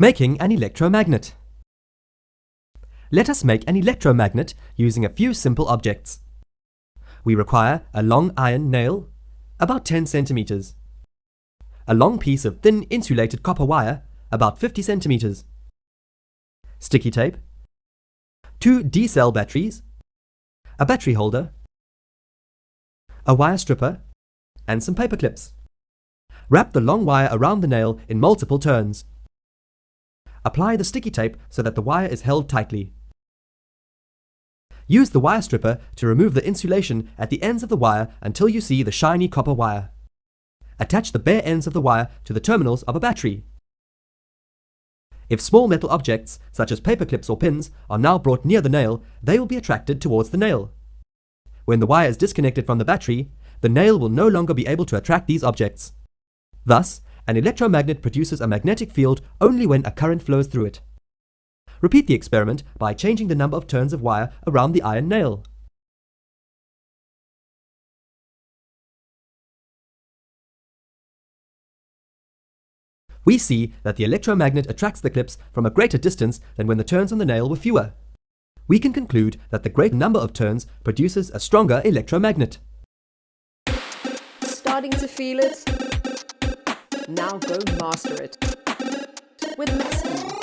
Making an electromagnet. Let us make an electromagnet using a few simple objects. We require a long iron nail, about 10 centimeters, a long piece of thin insulated copper wire, about 50 centimeters, sticky tape, 2 D-cell batteries, a battery holder, a wire stripper, and some paper clips. Wrap the long wire around the nail in multiple turns. Apply the sticky tape so that the wire is held tightly. Use the wire stripper to remove the insulation at the ends of the wire until you see the shiny copper wire. Attach the bare ends of the wire to the terminals of a battery. If small metal objects, such as paper clips or pins, are now brought near the nail, they will be attracted towards the nail. When the wire is disconnected from the battery, the nail will no longer be able to attract these objects. Thus, an electromagnet produces a magnetic field only when a current flows through it. Repeat the experiment by changing the number of turns of wire around the iron nail. We see that the electromagnet attracts the clips from a greater distance than when the turns on the nail were fewer. We can conclude that the greater number of turns produces a stronger electromagnet. Starting to feel it? Now go master it with Maski.